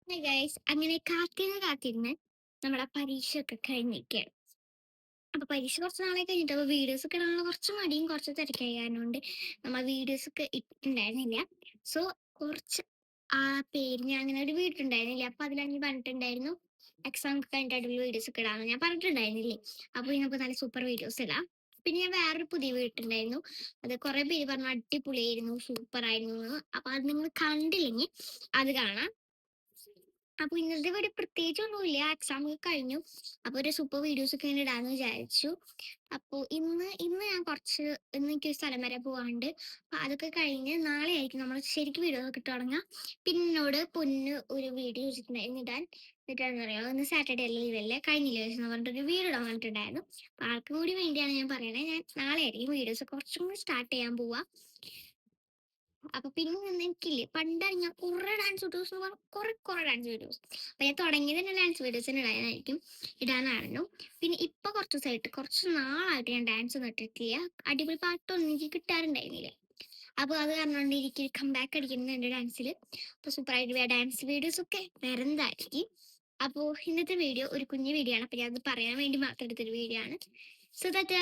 Hi guys അങ്ങനെ കാത്തിരുന്ന് നമ്മുടെ പരീക്ഷയൊക്കെ കഴിഞ്ഞിരിക്കുകയാണ്. അപ്പൊ പരീക്ഷ കുറച്ച് നാളെ കഴിഞ്ഞിട്ട് അപ്പൊ വീഡിയോസ് ഒക്കെ ഇടാനുള്ള കുറച്ച് മടിയും കുറച്ച് തിരക്കായി കാരണം കൊണ്ട് നമ്മൾ വീഡിയോസ് ഒക്കെ ഇട്ടുണ്ടായിരുന്നില്ല. സോ കുറച്ച് ആ പേര് ഞാൻ അങ്ങനെ ഒരു വീഡിയോ ഉണ്ടായിരുന്നില്ല. അപ്പൊ അതിലങ്ങനെ പറഞ്ഞിട്ടുണ്ടായിരുന്നു എക്സാം ഒക്കെ കഴിഞ്ഞിട്ട് അടിപൊളി വീഡിയോസ് ഒക്കെ ഇടാന്ന് ഞാൻ പറഞ്ഞിട്ടുണ്ടായിരുന്നില്ലേ. അപ്പൊ നമുക്ക് നല്ല സൂപ്പർ വീഡിയോസ് ഇടാം. പിന്നെ ഞാൻ വേറൊരു പുതിയ വീട്ടുണ്ടായിരുന്നു. അത് കുറെ പേര് പറഞ്ഞു അടിപൊളിയായിരുന്നു, സൂപ്പർ ആയിരുന്നു എന്ന്. അപ്പൊ അത് നിങ്ങൾ കണ്ടില്ലെങ്കിൽ അത് കാണാം. അപ്പൊ ഇന്നത്തെ വീഡിയോ പ്രത്യേകിച്ചൊന്നുമില്ല. എക്സാം ഒക്കെ കഴിഞ്ഞു. അപ്പൊ ഒരു സൂപ്പർ വീഡിയോസ് ഒക്കെ ഇങ്ങനെ ഇടാന്ന് വിചാരിച്ചു. അപ്പൊ ഇന്ന് ഞാൻ ഇന്ന് എനിക്കൊരു സ്ഥലം വരെ പോവാണ്ട്. അപ്പൊ അതൊക്കെ കഴിഞ്ഞ് നാളെ ആയിരിക്കും നമ്മൾ ശരിക്കും വീഡിയോ ഒക്കെ ഇട്ട് തുടങ്ങാം. പിന്നെ എന്നോട് പൊന്ന് ഒരു വീഡിയോ ചോദിച്ചിട്ടുണ്ടായിരുന്നു ഇടാൻ. എന്നിട്ടാണെന്ന് അറിയാമോ, ഇന്ന് സാറ്റർഡേ അല്ലേ, ലീവല്ലേ, കഴിഞ്ഞില്ലേ എന്ന് പറഞ്ഞിട്ടൊരു വീഡിയോ ഇടാൻ പറഞ്ഞിട്ടുണ്ടായിരുന്നു. അപ്പൊ ആൾക്ക് കൂടി വേണ്ടിയാണ് ഞാൻ പറയണേ. ഞാൻ നാളെ ആയിരിക്കും വീഡിയോസ് കുറച്ചും കൂടി സ്റ്റാർട്ട് ചെയ്യാൻ പോവാ. അപ്പൊ പിന്നെ എനിക്കില്ലേ പണ്ടാണ് ഞാൻ കുറെ ഡാൻസ് വീഡിയോസ് എന്ന് പറഞ്ഞാൽ കുറെ ഡാൻസ് വീഡിയോസ്. അപ്പൊ ഞാൻ തുടങ്ങിയത് തന്നെ ഡാൻസ് വീഡിയോസ് ഇടാനായിരുന്നു. പിന്നെ ഇപ്പൊ കുറച്ച് ദിവസമായിട്ട് കുറച്ച് നാളായിട്ട് ഞാൻ ഡാൻസ് ഒന്നും ഇട്ടിട്ടില്ല. അടിപൊളി പാട്ടൊന്നും എനിക്ക് കിട്ടാറുണ്ടായിരുന്നില്ല. അപ്പൊ അത് കാരണം കൊണ്ട് എനിക്ക് കംബാക്ക് അടിക്കുന്നുണ്ട് ഡാൻസിൽ. അപ്പൊ സൂപ്പറായിട്ട് ഡാൻസ് വീഡിയോസ് ഒക്കെ വരുന്നതായിരിക്കും. അപ്പോ ഇന്നത്തെ വീഡിയോ ഒരു കുഞ്ഞു വീഡിയോ ആണ്. അപ്പൊ ഞാൻ അത് പറയാൻ വേണ്ടി മാത്രം എടുത്തൊരു വീഡിയോ ആണ്. So that